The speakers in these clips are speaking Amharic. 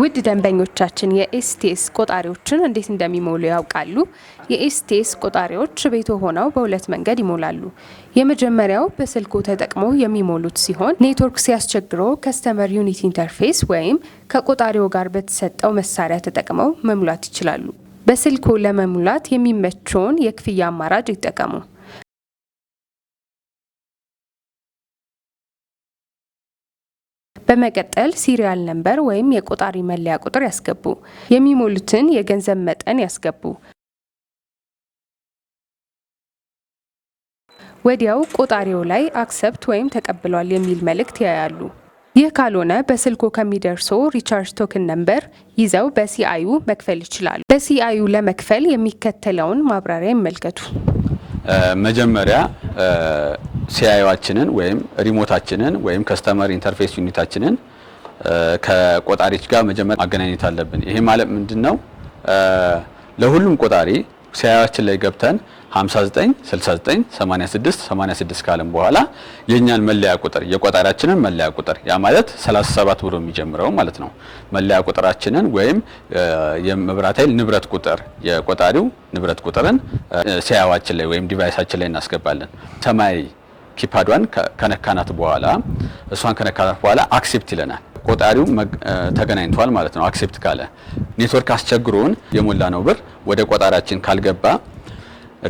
ውድ ደንበኞቻችን የኤስቲኤስ ቆጣሪዎችን እንዴት እንደሚሞሉ ያውቃሉ? የኤስቲኤስ ቆጣሪዎች ቤቶ ሆነው በሁለት መንገድ ይሞላሉ። የመጀመሪያው በስልኮ ተጠቅመው የሚሞሉት ሲሆን ኔትወርክ ሲያስቸግረው ከስተመር ዩኒት ኢንተርፌስ ወይም ከቆጣሪው ጋር በተሰጠው መሳሪያ ተጠቅመው መሙላት ይችላሉ። በስልኮ ለመሙላት የሚመቸውን የክፍያ አማራጭ ይጠቀሙ። በመቀጠል ሲሪያል ነምበር ወይም የቆጣሪ መለያ ቁጥር ያስገቡ። የሚሞሉትን የገንዘብ መጠን ያስገቡ። ወዲያው ቆጣሪው ላይ አክሰፕት ወይም ተቀብሏል የሚል መልእክት ያያሉ። ይህ ካልሆነ በስልኮ ከሚደርሶ ሪቻርጅ ቶክን ነምበር ይዘው በሲአዩ መክፈል ይችላሉ። በሲአዩ ለመክፈል የሚከተለውን ማብራሪያ ይመልከቱ። መጀመሪያ ሲአዩአችንን ወይም ሪሞታችንን ወይም ከስተመር ኢንተርፌስ ዩኒታችንን ከቆጣሪዎች ጋር መጀመሪያ ማገናኘት አለብን። ይሄ ማለት ምንድነው? ለሁሉም ቆጣሪ ሲአዩአችን ላይ ገብተን 59 69 86 86 ካለም በኋላ የኛን መለያ ቁጥር የቆጣሪያችንን መለያ ቁጥር ያ ማለት 37 ብሎ የሚጀምረው ማለት ነው። መለያ ቁጥራችንን ወይም የመብራት ኃይል ንብረት ቁጥር የቆጣሪው ንብረት ቁጥርን ሲአዩአችን ላይ ወይም ዲቫይሳችን ላይ እናስገባለን። ሰማይ ኪፓዷን ከነካናት በኋላ እሷን ከነካናት በኋላ አክሴፕት ይለናል። ቆጣሪው ተገናኝቷል ማለት ነው። አክሴፕት ካለ ኔትወርክ አስቸግሮን የሞላ ነው ብር ወደ ቆጣሪያችን ካልገባ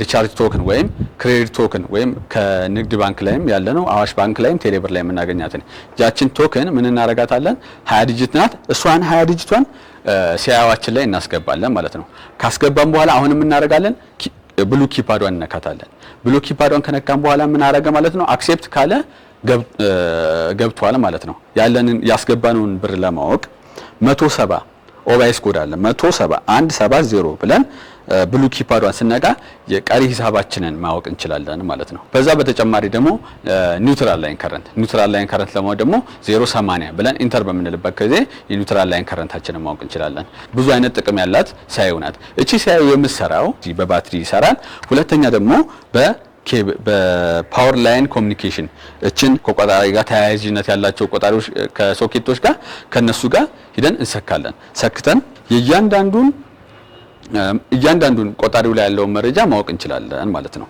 ሪቻርጅ ቶክን ወይም ክሬዲት ቶክን ወይም ከንግድ ባንክ ላይም ያለ ነው አዋሽ ባንክ ላይም ቴሌብር ላይ የምናገኛትን ያችን ቶክን ምን እናረጋታለን? 20 ዲጂት ናት። እሷን 20 ዲጂቷን ሲአዩአችን ላይ እናስገባለን ማለት ነው። ካስገባን በኋላ አሁን ምን እናረጋለን? ብሉ ኪፓዷን እንነካታለን። ብሉ ኪፓዷን ከነካን በኋላ ምን አረገ ማለት ነው? አክሴፕት ካለ ገብቷል ማለት ነው። ያለንን ያስገባነውን ብር ለማወቅ 170 ኦባይስ ኮድ አለ 170 170 ብለን ብሉ ኪፓዷን ስነጋ የቀሪ ሂሳባችንን ማወቅ እንችላለን ማለት ነው። በዛ በተጨማሪ ደግሞ ኒውትራል ላይን ከረንት ለማወቅ ደግሞ 080 ብለን ኢንተር በምንልበት ጊዜ የኒውትራል ላይን ከረንታችንን ማወቅ እንችላለን። ብዙ አይነት ጥቅም ያላት ሲአዩ ናት። እቺ ሲአዩ የምትሰራው በባትሪ ይሰራል። ሁለተኛ ደግሞ በፓወር ላይን ኮሚኒኬሽን እችን ከቆጣሪ ጋር ተያያዥነት ያላቸው ቆጣሪዎች ከሶኬቶች ጋር ከነሱ ጋር ሂደን እንሰካለን። ሰክተን እያንዳንዱን ቆጣሪው ላይ ያለውን መረጃ ማወቅ እንችላለን ማለት ነው።